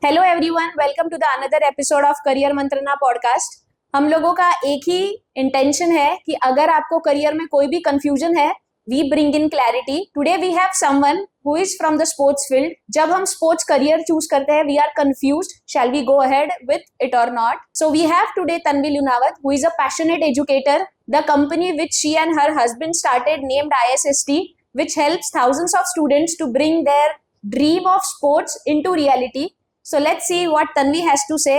Hello everyone, welcome to the another episode of career Mantrana podcast. हम लोगों का एक ही इंटेंशन है कि अगर आपको करियर में कोई भी कंफ्यूजन है, we bring in clarity. Today we have someone who is from the sports field. जब हम स्पोर्ट्स करियर चूज करते हैं, we are confused, shall we go ahead with it or not? So we have today Tanvi Lunawat, who is a passionate educator. The company which she and her husband started named ISST, which helps thousands of students to bring their dream of sports into reality. So let's see what Tanvi has to say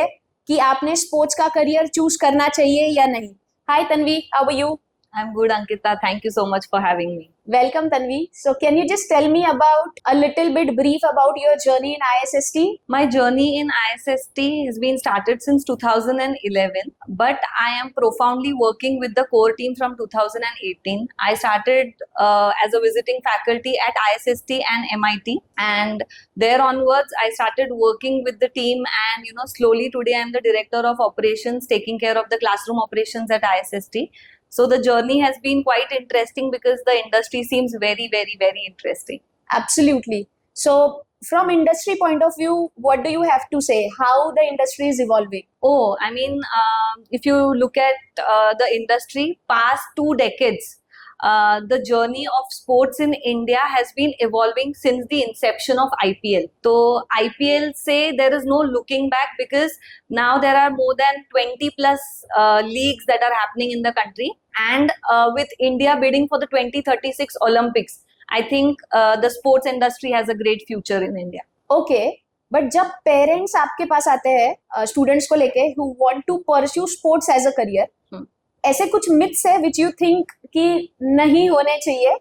कि आपने sports का career choose करना चाहिए या नहीं. Hi Tanvi, how are you? I'm good, Ankita. Thank you so much for having me. Welcome Tanvi. So can you just tell me about a little bit brief about your journey in ISST? My journey in ISST has been started since 2011, but I am profoundly working with the core team from 2018. I started as a visiting faculty at ISST and MIT, and there onwards I started working with the team, and slowly today I am the director of operations, taking care of the classroom operations at ISST. So the journey has been quite interesting because the industry seems very, very, very interesting. Absolutely. So from industry point of view, what do you have to say? How the industry is evolving? Oh, I mean, if you look at the industry past 2 decades, the journey of sports in India has been evolving since the inception of IPL. So IPL say there is no looking back because now there are more than 20 plus leagues that are happening in the country, and with India bidding for the 2036 Olympics, I think the sports industry has a great future in India. Okay, but जब parents आपके पास आते हैं students को लेके who want to pursue sports as a career, ऐसे कुछ myths है विच यू थिंक कि नहीं होने चाहिए?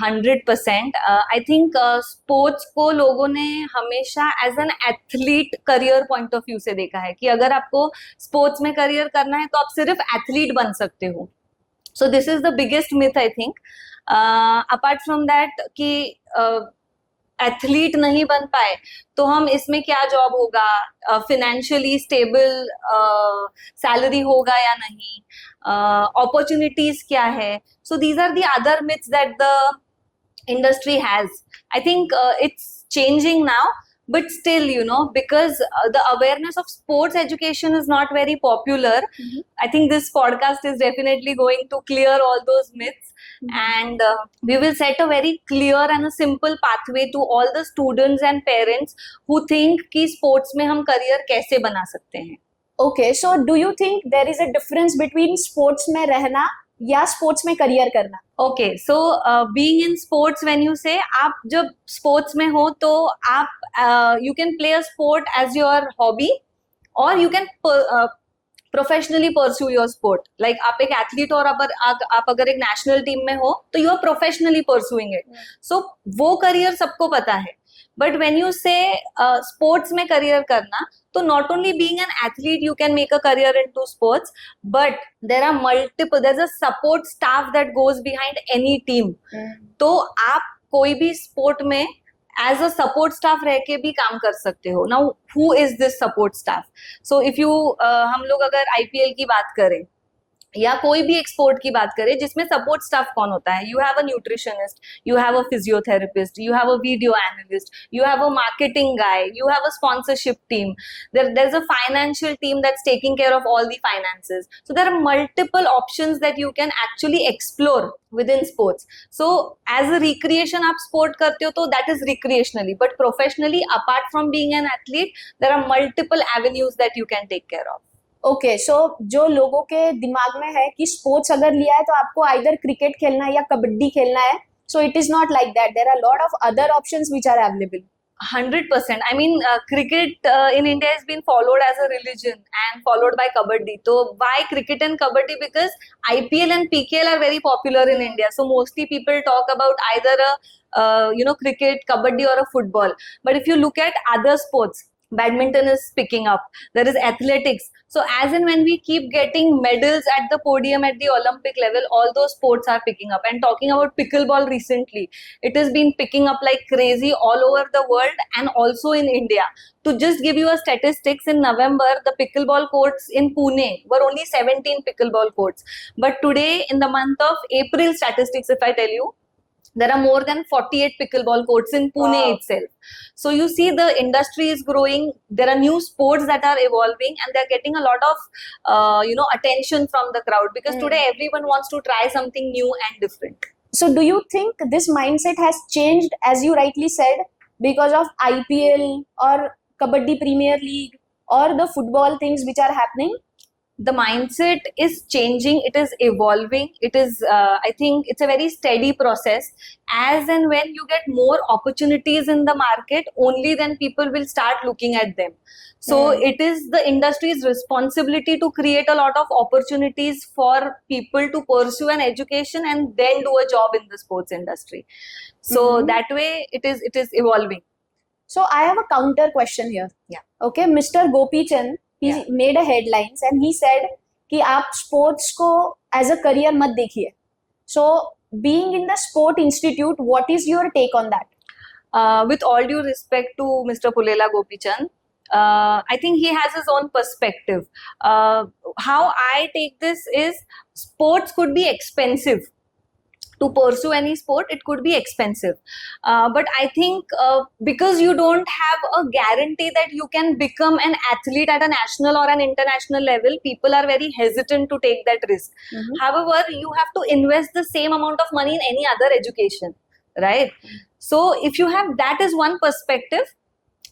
100%. आई थिंक स्पोर्ट्स को लोगों ने हमेशा as an athlete career point of view से देखा है कि अगर आपको स्पोर्ट्स में करियर करना है तो आप सिर्फ एथलीट बन सकते हो. So this is the biggest myth I think. Apart from that कि एथलीट नहीं बन पाए तो हम इसमें क्या जॉब होगा, फिनेंशियली स्टेबल सैलरी होगा या नहीं, अपॉर्चुनिटीज क्या है. So these are the other myths that the industry has. I think it's changing now, but still, because the awareness of sports education is not very popular. I think this podcast is definitely going to clear all those myths, and we will set a very clear and a simple pathway to all the students and parents who think कि sports में हम career कैसे बना सकते हैं. Okay, so do you think there is a difference between sports में रहना या स्पोर्ट्स में करियर करना? Okay, so being in sports, when you say आप जब स्पोर्ट्स में हो तो आप you can play a sport as your hobby, और you can professionally pursue your sport. Like आप एक एथलीट और आप अगर एक नेशनल टीम में हो तो you are professionally pursuing it. So वो करियर सबको पता है. But when you say sports में करियर करना, तो not only being an athlete you can make a career into sports, but there's a support staff that goes behind any team. तो आप कोई भी sport में as a support staff रह के भी काम कर सकते हो. Now who is this support staff? So if you हम लोग अगर IPL की बात करें या कोई भी एक स्पोर्ट की बात करें जिसमें सपोर्ट स्टाफ कौन होता है, you have a nutritionist, you have a physiotherapist, you have a video analyst, you have a marketing guy, you have a sponsorship team, there is a financial team that's taking care of all the finances. So there are multiple options that you can actually explore within sports. So as a recreation आप sport करते हो तो that is recreationally, but professionally, apart from being an athlete, there are multiple avenues that you can take care of. Okay, so जो लोगों के दिमाग में है कि स्पोर्ट्स अगर लिया है तो आपको आइदर क्रिकेट खेलना है या कबड्डी खेलना है, so it is not like that. There are lot of other options which are available. 100%. I mean, cricket in India has been followed as a religion and followed by kabaddi. So why cricket and kabaddi? Because IPL and PKL are very popular in India. So mostly people talk about either a cricket, kabaddi, or a football. But if you look at other sports, badminton is picking up. There is athletics. So as and when we keep getting medals at the podium at the Olympic level, all those sports are picking up. And talking about pickleball recently, it has been picking up like crazy all over the world and also in India. To just give you a statistics, in November, the pickleball courts in Pune were only 17 pickleball courts. But today, in the month of April statistics, if I tell you, There are more than 48 pickleball courts in Pune Wow. itself. So you see the industry is growing. There are new sports that are evolving, and they're getting a lot of attention from the crowd, because today everyone wants to try something new and different. So do you think this mindset has changed, as you rightly said, because of IPL or Kabaddi Premier League or the football things which are happening? The mindset is changing, it is evolving, it is I think it's a very steady process. As and when you get more opportunities in the market, only then people will start looking at them. So it is the industry's responsibility to create a lot of opportunities for people to pursue an education and then do a job in the sports industry. So that way it is evolving. So I have a counter question here. Yeah. Okay, Mr. Gopi Chand, he made a headlines and he said कि आप sports को as a career मत देखिए. So being in the sport institute, what is your take on that? With all due respect to Mr. Pulela Gopichand, I think he has his own perspective. How I take this is, sports could be expensive. To pursue any sport, it could be expensive. But I think because you don't have a guarantee that you can become an athlete at a national or an international level, people are very hesitant to take that risk. However, you have to invest the same amount of money in any other education, right? So if you have, that is one perspective.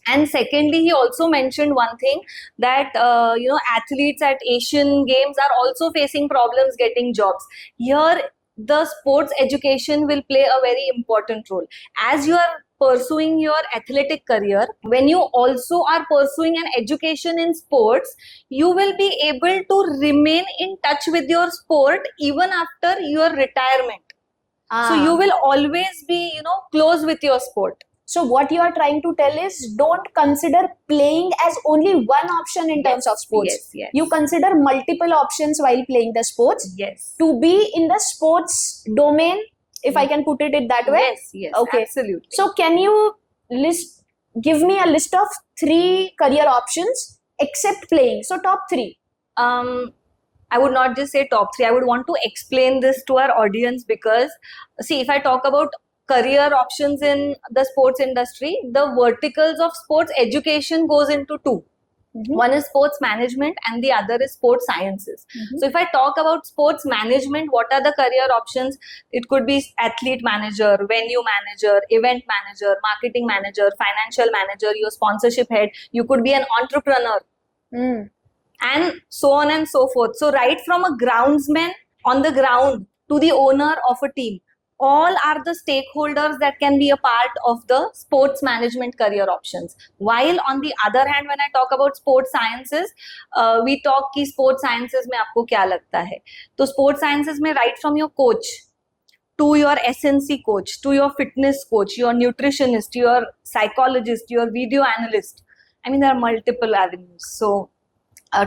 And secondly, he also mentioned one thing, that athletes at Asian Games are also facing problems getting jobs. Here, the sports education will play a very important role. As you are pursuing your athletic career, when you also are pursuing an education in sports, you will be able to remain in touch with your sport even after your retirement. So you will always be close with your sport. So what you are trying to tell is, don't consider playing as only one option in terms of sports. Yes. You consider multiple options while playing the sports. Yes. To be in the sports domain, if I can put it that way. Yes. Okay. Absolutely. So can you give me a list of 3 career options except playing? So top 3. I would not just say top 3. I would want to explain this to our audience, because see, if I talk about career options in the sports industry, the verticals of sports education goes into 2. One is sports management and the other is sports sciences. So if I talk about sports management, what are the career options? It could be athlete manager, venue manager, event manager, marketing manager, financial manager, your sponsorship head. You could be an entrepreneur, and so on and so forth. So right from a groundsman on the ground to the owner of a team, all are the stakeholders that can be a part of the sports management career options. While on the other hand, when I talk about sports sciences, we talk ki sports sciences mein aapko kya lagta hai. So sports sciences mein, right from your coach to your SNC coach, to your fitness coach, your nutritionist, your psychologist, your video analyst, I mean, there are multiple avenues. So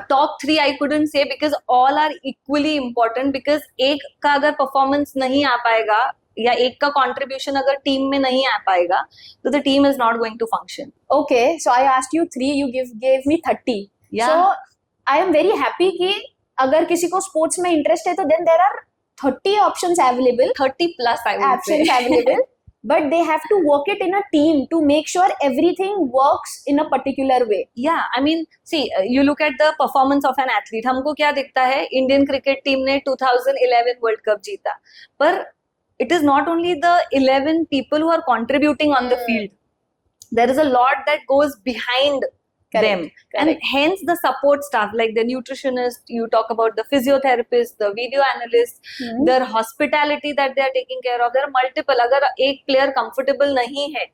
top 3 I couldn't say, because all are equally important. Because एक का अगर performance नहीं आ पाएगा, या एक का contribution अगर team में नहीं आ पाएगा, तो the team is not going to function. Okay, so I asked you 3, you gave me 30. Yeah. So I am very happy कि अगर किसी को sports में interest है, तो then there are 30 options available. 30 plus I would say. Options available. But they have to work it in a team to make sure everything works in a particular way. Yeah, I mean, see, you look at the performance of an athlete. हमको क्या दिखता है? Indian cricket team ने 2011 World Cup जीता. पर it is not only the 11 people who are contributing on the field. There is a lot that goes behind them. And hence the support staff, like the nutritionist, you talk about the physiotherapist, the video analyst, their hospitality that they are taking care of. There are multiple. अगर एक player comfortable नहीं है,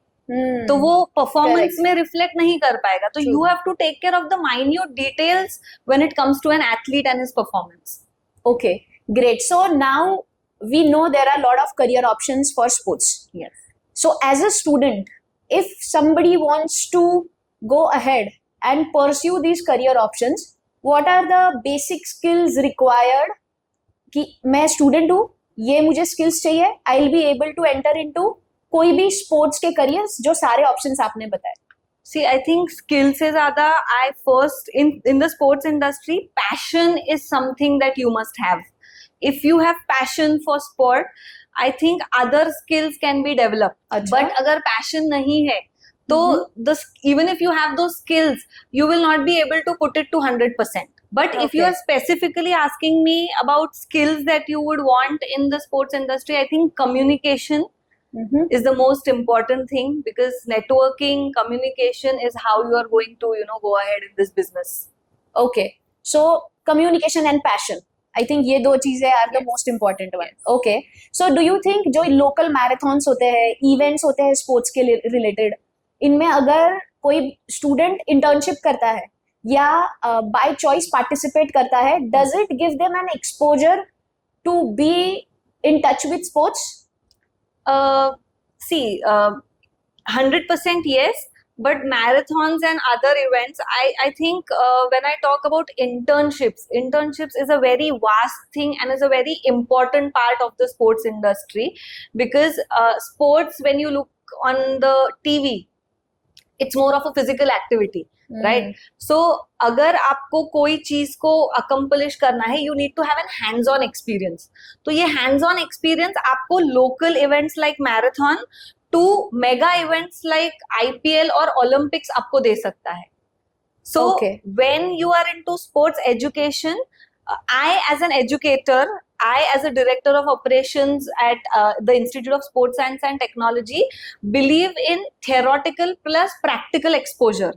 तो वो performance में reflect नहीं कर पाएगा. तो you have to take care of the minute details when it comes to an athlete and his performance. Okay, great. So now we know there are a lot of career options for sports. Yes. So as a student, if somebody wants to go ahead and pursue these career options, what are the basic skills required? कि मैं student हूँ, ये मुझे skills चाहिए, I'll be able to enter into कोई भी sports के careers, जो सारे options आपने बताए. See, I think skills से ज़्यादा, I first in the sports industry, passion is something that you must have. If you have passion for sport, I think other skills can be developed. अच्छा. But अगर passion नहीं है, तो even if you have those skills, you will not be able to put it to 100%. But if you Okay. are specifically asking me about skills that you would want in the sports industry, I think communication Mhm. is the most important thing, because networking, communication is how you are going to, go ahead in this business. Okay. So communication and passion. I think ये दो चीजें are the Yes. most important one. Yes. Okay. So do you think जो local marathons होते हैं, events होते हैं sports के related, इनमें अगर कोई student internship करता है या by choice participate करता है, does it give them an exposure to be in touch with sports? See, 100% yes, but marathons and other events, I think when I talk about internships is a very vast thing and is a very important part of the sports industry, because sports, when you look on the TV, it's more of a physical activity. Right? So अगर आपको कोई चीज को accomplish करना है, you need to have an hands-on experience. तो ये hands-on experience आपको local events like marathon to mega events like IPL or Olympics आपको दे सकता है. So Okay. when you are into sports education, I as an educator, I as a director of operations at the Institute of Sports Science and Technology, believe in theoretical plus practical exposure.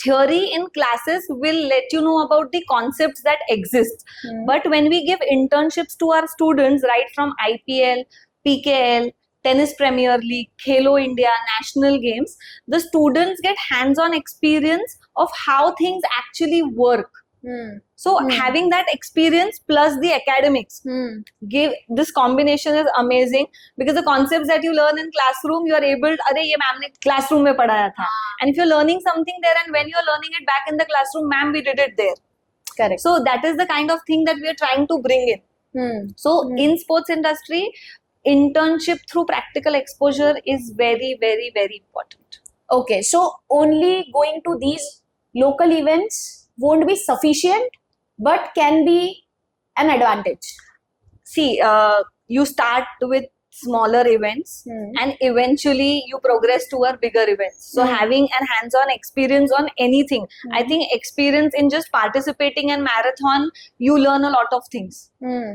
Theory in classes will let you know about the concepts that exist. But when we give internships to our students, right from IPL, PKL, Tennis Premier League, Khelo India, national games, the students get hands-on experience of how things actually work. So having that experience plus the academics, give this combination is amazing, because the concepts that you learn in classroom, you are able, अरे ये ma'am ने classroom में पढ़ाया था, and if you're learning something there and when you're learning it back in the classroom, ma'am, we did it there. Correct. So that is the kind of thing that we are trying to bring in. So in sports industry, internship through practical exposure is very, very, very important. Okay, so only going to these local events won't be sufficient, but can be an advantage. See, you start with smaller events and eventually you progress toward bigger events. So having an hands-on experience on anything, I think experience in just participating in marathon, you learn a lot of things.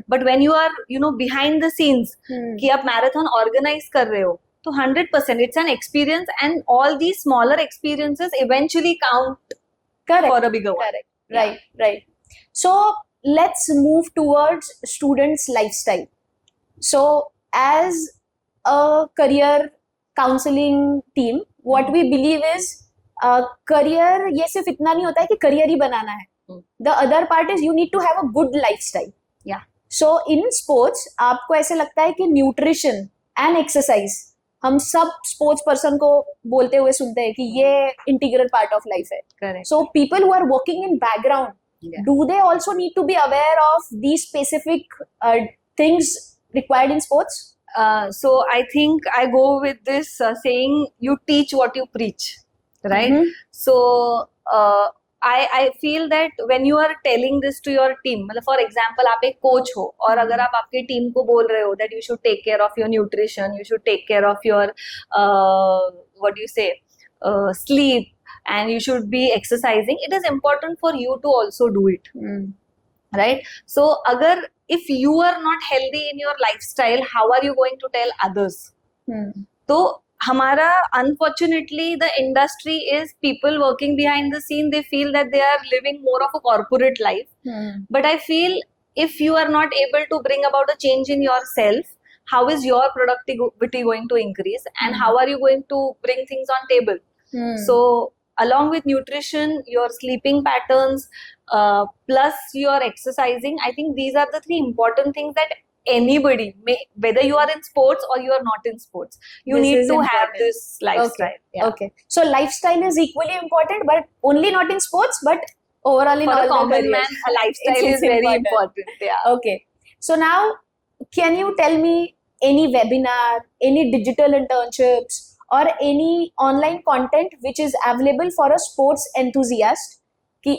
But when you are, behind the scenes, कि आप marathon organize कर रहे हो, तो 100% it's an experience, and all these smaller experiences eventually count. Correct. For a bigger one. Correct. Right. So let's move towards students' lifestyle. So as a career counseling team, what we believe is career ये सिर्फ इतना नहीं होता है कि career ही बनाना है. The other part is you need to have a good lifestyle. Yeah. So in sports आपको ऐसे लगता है कि nutrition and exercise, हम सब स्पोर्ट्स पर्सन को बोलते हुए सुनते हैं कि ये इंटीग्रल पार्ट ऑफ लाइफ है. Correct. So people who are working in background, do they also need to be aware of these specific things required in sports? So I think I go with this saying, you teach what you preach, right? So I feel that when you are telling this to your team, मतलब for example आप एक coach हो और अगर आप आपके team को बोल रहे हो that you should take care of your nutrition, you should take care of your what do you say, sleep, and you should be exercising, it is important for you to also do it. Right? So अगर if you are not healthy in your lifestyle, how are you going to tell others? तो हमारा unfortunately the industry is people working behind the scene, they feel that they are living more of a corporate life. But I feel if you are not able to bring about a change in yourself, how is your productivity going to increase, and how are you going to bring things on table? So along with nutrition, your sleeping patterns, plus your exercising, I think these are the three important things that anybody, whether you are in sports or you are not in sports, you This need is to important. have this lifestyle. Okay. So lifestyle is equally important, but only not in sports, but overall in For all a the common careers. man, a lifestyle It's is very important. important. Yeah. Okay. So now, can you tell me any webinar, any digital internships, or any online content which is available for a sports enthusiast? कि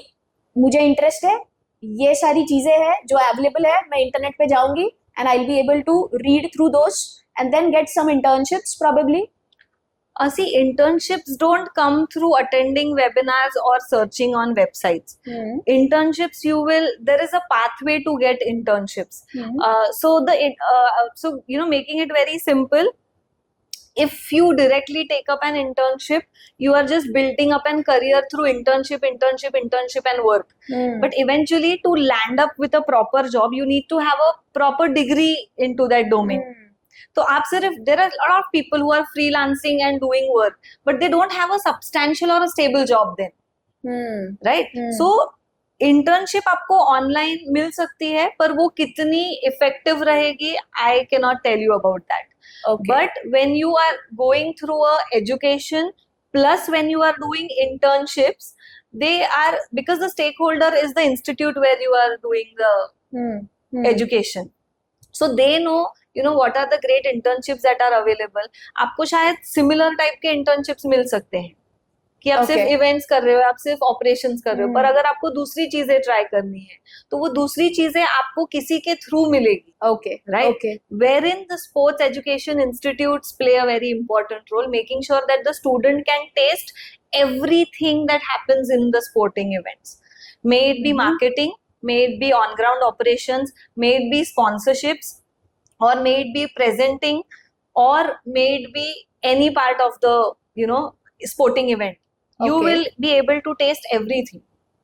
मुझे interest है, ये सारी चीजें हैं जो available है, मैं इंटरनेट पे जाऊंगी and I'll be able to read through those and then get some internships probably. See, internships don't come through attending webinars or searching on websites. Internships, there is a pathway to get internships. So making it very simple, if you directly take up an internship, you are just building up a career through internship and work. But eventually, to land up with a proper job, you need to have a proper degree into that domain. तो आप सिर्फ there are a lot of people who are freelancing and doing work, but they don't have a substantial or a stable job then, right? So internship आपको online मिल सकती है, पर वो कितनी effective रहेगी, I cannot tell you about that. Okay. But when you are going through a education plus when you are doing internships, they are, because the stakeholder is the institute where you are doing the education, so they know what are the great internships that are available. आपको शायद similar type के internships मिल सकते हैं कि आप सिर्फ events कर रहे हो, आप सिर्फ ऑपरेशंस कर रहे हो, पर अगर आपको दूसरी चीजें ट्राई करनी है तो वो दूसरी चीजें आपको किसी के थ्रू मिलेगी. Okay. Right? Okay. Wherein the sports education institutes play a very important role, making sure that the student can taste everything that happens in the sporting events. May it be marketing, may it be on ground operations, may it be sponsorships, or may it be presenting, or may it be any part of the sporting event. You will be able to taste everything.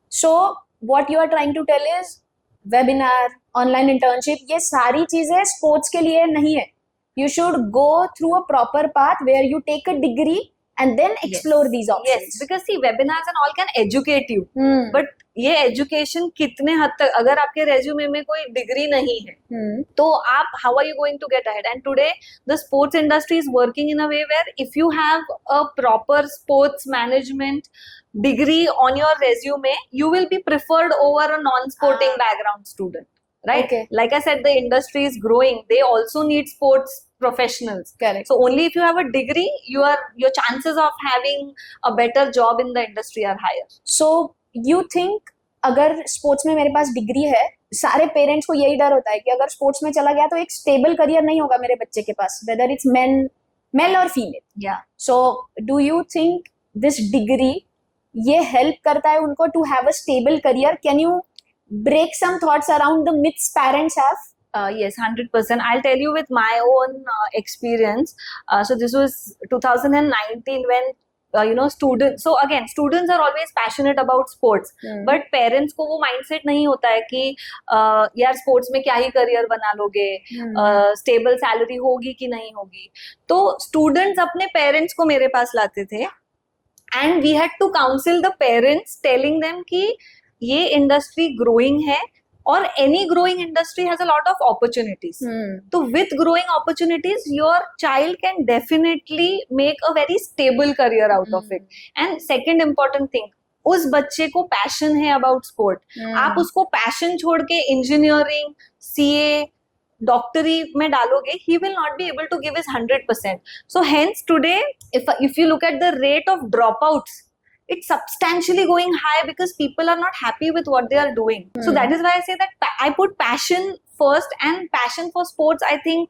So what you are trying to tell is webinar, online internship, ये सारी चीजें sports के लिए नहीं है. You should go through a proper path where you take a degree and then explore these options. Yes, because see, webinars and all can educate you. But ये education कितने हद तक, अगर आपके resume में कोई degree नहीं है, तो आप how are you going to get ahead? And today the sports industry is working in a way where if you have a proper sports management degree on your resume, you will be preferred over a non-sporting background student. Right? Okay. Like I said, the industry is growing. They also need sports professionals. Correct. So only if you have a degree, your chances of having a better job in the industry are higher. So you think अगर sports में मेरे पास degree है, सारे parents को यही डर होता है कि अगर स्पोर्ट्स में चला गया तो एक स्टेबल करियर नहीं होगा मेरे बच्चे के पास, whether it's मेल और female. Yeah. So do you think this degree ये help करता है उनको to have a stable career? Can you break some thoughts around the myths parents have? Yes, 100%. I'll tell you with my own experience. So this was 2019 when students. So again, students are always passionate about sports, but parents को वो mindset नहीं होता है कि यार sports में क्या ही career बना लोगे, stable salary होगी कि नहीं होगी. तो students अपने parents को मेरे पास लाते थे, and we had to counsel the parents, telling them कि ये industry growing है, or any growing industry has a lot of opportunities. So with growing opportunities, your child can definitely make a very stable career out of it. And second important thing, उस बच्चे को passion है about sport. आप उसको passion छोड़ के engineering, CA, doctory में डालोगे, he will not be able to give his 100%. So hence today, if you look at the rate of dropouts, it's substantially going high because people are not happy with what they are doing. So that is why I say that I put passion first, and passion for sports. I think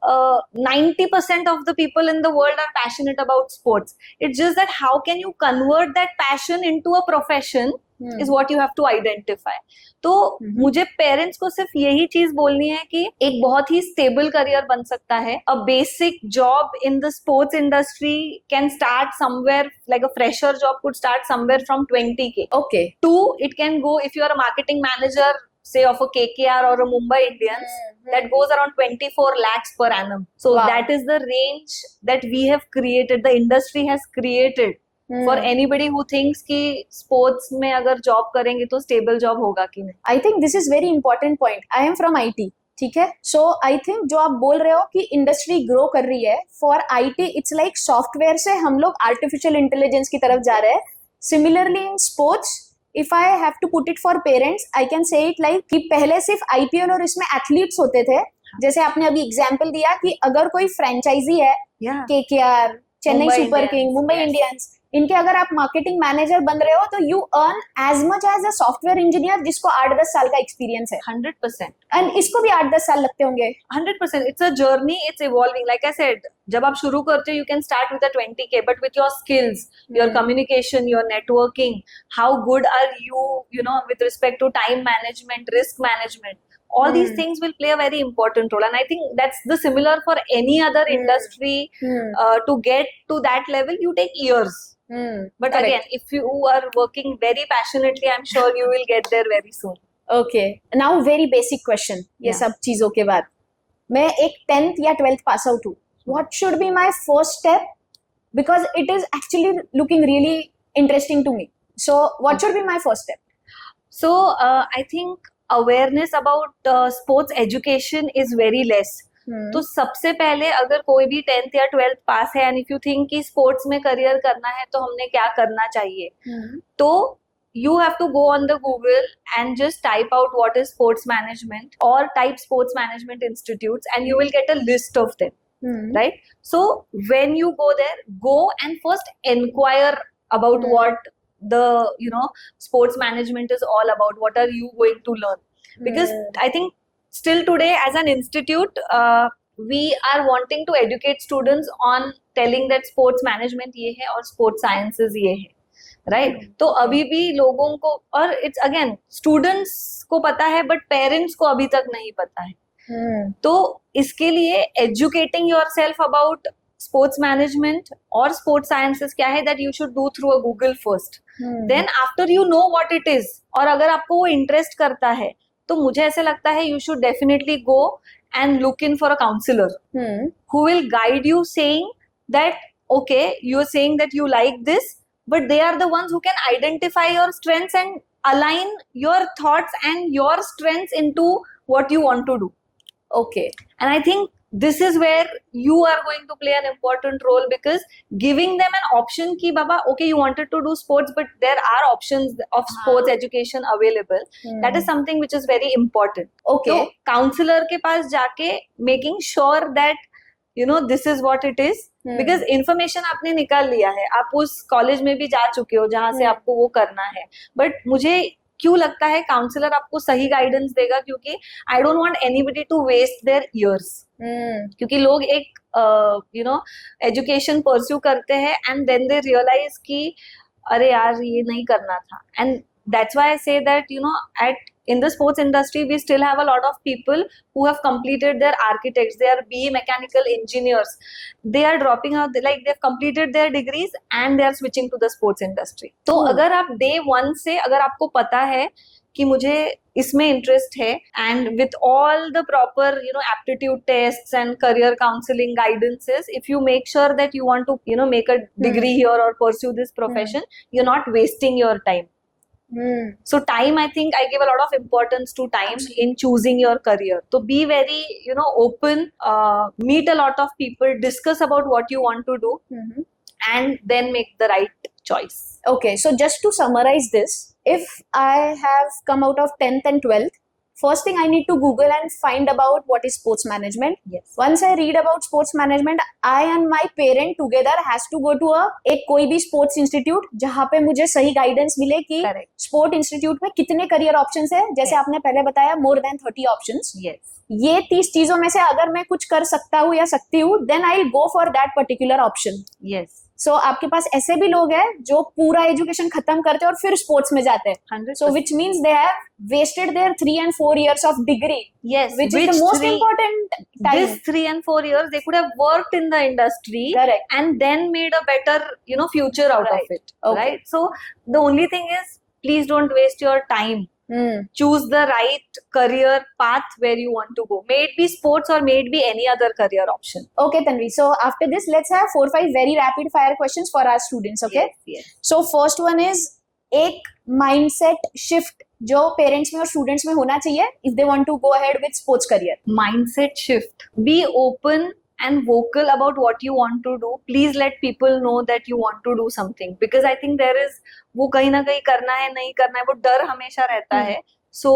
90% of the people in the world are passionate about sports. It's just that how can you convert that passion into a profession is what you have to identify. तो मुझे parents को सिर्फ यही चीज बोलनी है कि एक बहुत ही स्टेबल करियर बन सकता है. A basic job in the sports industry can start somewhere, like a fresher job could start somewhere from 20K. Okay. To it can go, if you are a marketing manager, say of a KKR or a Mumbai Indians, that goes around 24 lakhs per annum. So that is the range that we have created, the industry has created. For anybody who thinks कि sports में अगर job करेंगे तो stable job होगा कि नहीं. I think this is very important point. I am from IT. ठीक है. So I think जो आप बोल रहे हो कि industry grow कर रही है, for IT it's like software से हम लोग artificial intelligence की तरफ जा रहे हैं. Similarly in sports, if I have to put it for parents, I can say it like कि पहले सिर्फ IPL और इसमें athletes होते थे. जैसे आपने अभी example दिया कि अगर कोई franchisee है, KKR, Chennai super king, Mumbai Indians, इनके अगर आप मार्केटिंग मैनेजर बन रहे हो तो you earn as much as a software engineer जिसको 8-10 साल का एक्सपीरियंस है 100%. एंड इसको भी 8-10 साल लगते होंगे 100%. It's a journey. It's evolving. Like I said, जब आप शुरू करते हो, you can start with a 20K, but with your skills, your communication, your networking, how good are you, you know, with respect to time management, risk management, all these things will play a very important role. And I think that's the similar for any other industry. To get to that level, you take years. But Correct. again, if you are working very passionately, I'm sure you will get there very soon. Okay now very basic question ये Yeah. सब चीजों के बाद मैं एक 10th या 12th pass out हूँ what should be my first step because it is actually looking really interesting to me so what should be my first step So I think awareness about sports education is very less. तो सबसे पहले अगर कोई भी 10th या 12th पास है and if you think कि sports में करियर करना है तो हमने क्या करना चाहिए तो you have to go on the Google and just type out what is sports management or type sports management institutes and you will get a list of them, right? So when you go there, go and first inquire about what the sports management is all about. What are you going to learn? Because I think still today as an institute we are wanting to educate students on telling that sports management ये है और sports sciences ये है, right तो अभी भी लोगों को और इट्स अगेन स्टूडेंट्स को पता है बट पेरेंट्स को अभी तक नहीं पता है तो इसके लिए educating yourself about sports management और स्पोर्ट्स साइंसेस क्या है that you should do through a Google first then after you know what it is और अगर आपको वो इंटरेस्ट करता है तो मुझे ऐसे लगता है you should definitely go and look in for a counsellor who will guide you saying that okay you are saying that you like this but they are the ones who can identify your strengths and align your thoughts and your strengths into what you want to do. Okay. And I think this is where you are going to play an important role because giving them an option ki baba okay you wanted to do sports but there are options of sports education available. That is something which is very important. Okay. So counselor ke paas jaake making sure that you know this is what it is because information आपने निकाल लिया है आप उस college में भी जा चुके हो जहां से आपको वो करना है बट मुझे क्यों लगता है काउंसलर आपको सही गाइडेंस देगा क्योंकि I don't want anybody to waste their years क्योंकि लोग एक एजुकेशन परस्यू करते हैं एंड देन दे रियलाइज कि अरे यार ये नहीं करना था and that's why I say that in the sports industry we still have a lot of people who have completed their architects, they are BE mechanical engineers, they are dropping out like they've completed their degrees and they are switching to the sports industry. तो अगर आप day one से अगर आपको पता है कि मुझे इसमें इंटरेस्ट है and with all the proper aptitude tests and career counseling guidances, if you make sure that you want to make a degree here or pursue this profession, you're not wasting your time. So time, I think I give a lot of importance to time in choosing your career. So be very, open, meet a lot of people, discuss about what you want to do, and then make the right choice. Okay, so just to summarize this, if I have come out of 10th and 12th, first thing I need to Google and find about what is sports management. Yes. Once I read about sports management, I and my parent together has to go to एक कोई भी sports institute जहाँ पे मुझे सही guidance मिले कि sport institute में कितने career options है जैसे आपने पहले बताया more than 30 options. Yes. ये 30 चीजों में से अगर मैं कुछ कर सकता हूँ या सकती हूँ then I'll go for that particular option. Yes. So आपके पास ऐसे भी लोग हैं जो पूरा एजुकेशन खत्म करते हैं और फिर स्पोर्ट्स में जाते हैं. 100%. So which means they have wasted their 3 and 4 years of degree. Yes. Which is the most important time. This 3 and 4 years they could have worked in the industry. Correct. And then made a better future out Right. of it. Okay. Right. So the only thing is please don't waste your time. Choose the right career path where you want to go. May it be sports or may it be any other career option. Okay, Tanvi. So after this, let's have 4-5 very rapid fire questions for our students. Okay. Yes. So first one is एक mindset shift जो parents में और students में होना चाहिए if they want to go ahead with sports career. Mindset shift. Be open and vocal about what you want to do. Please let people know that you want to do something because I think there is वो कहीं ना कहीं करना है नहीं करना है वो डर हमेशा रहता है. So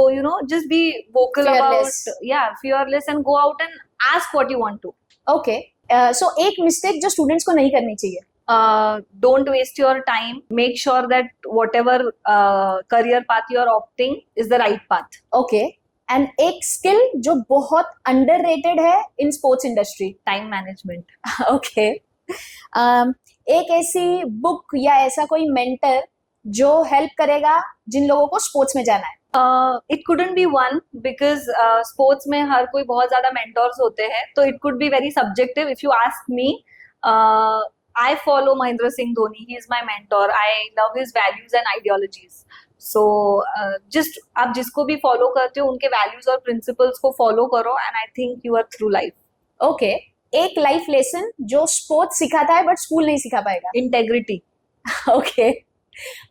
just be vocal Fearless. about fearless and go out and ask what you want to. Okay. So एक मिस्टेक जो स्टूडेंट्स को नहीं करनी चाहिए. Don't waste your time. Make sure that whatever career path you are opting is the right path. Okay and एक skill जो बहुत underrated है in sports industry. Time management. Okay एक ऐसी बुक या ऐसा कोई मेंटर जो हेल्प करेगा जिन लोगों को स्पोर्ट्स में जाना है. It couldn't be one because sports में हर कोई बहुत ज्यादा mentors होते हैं, तो it could be very subjective. If you ask me, I follow Mahendra Singh Dhoni. He is my mentor. I love his values and ideologies. So just आप जिसको भी follow करते हो उनके values और principles को follow करो and I think you are through life. Okay एक लाइफ लेसन जो स्पोर्ट्स सिखाता है बट स्कूल नहीं सिखा पाएगा. Integrity. Okay.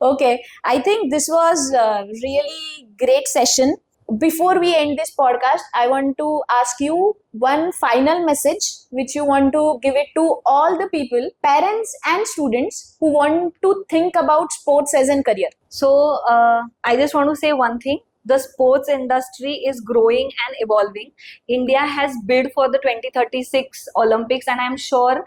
Okay. I think this was a really great session. Before we end this podcast, I want to ask you one final message which you want to give it to all the people, parents and students who want to think about sports as a career. So I just want to say one thing. The sports industry is growing and evolving. India has bid for the 2036 Olympics and I'm sure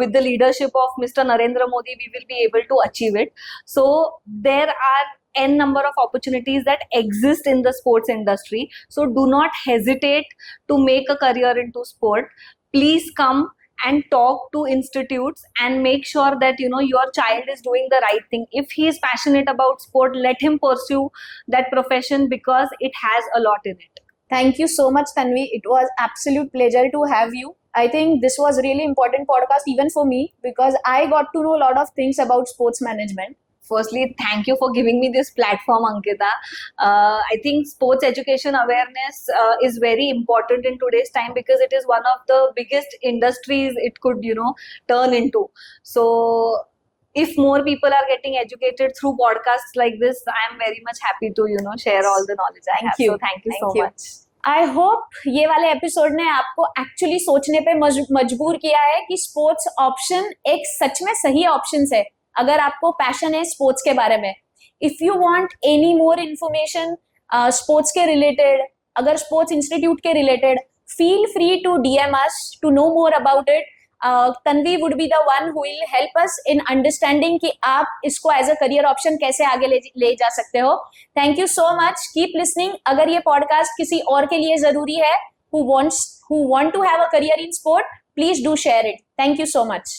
with the leadership of Mr. Narendra Modi, we will be able to achieve it. So there are n number of opportunities that exist in the sports industry. So do not hesitate to make a career into sport. Please come and talk to institutes and make sure that your child is doing the right thing. If he is passionate about sport, let him pursue that profession because it has a lot in it. Thank you so much, Tanvi. It was absolute pleasure to have you. I think this was really important podcast even for me because I got to know a lot of things about sports management. Firstly, thank you for giving me this platform, Ankita. I think sports education awareness is very important in today's time because it is one of the biggest industries it could, turn into. So, if more people are getting educated through podcasts like this, I am very much happy to, share all the knowledge I have. So, thank you so much. I hope ये वाले episode ने आपको actually सोचने पे मजबूर किया है कि स्पोर्ट्स ऑप्शन एक सच में सही ऑप्शन है अगर आपको पैशन है स्पोर्ट्स के बारे में. If you want any more information sports के रिलेटेड, अगर स्पोर्ट्स इंस्टीट्यूट के related, feel free to DM us to know more about it. Tanvi would be the one who will help us in understanding कि आप इसको as a career option कैसे आगे ले जा सकते हो. Thank you so much. Keep listening. अगर ये पॉडकास्ट किसी और के लिए जरूरी है who want to have a career in sport, please do share it. Thank you so much.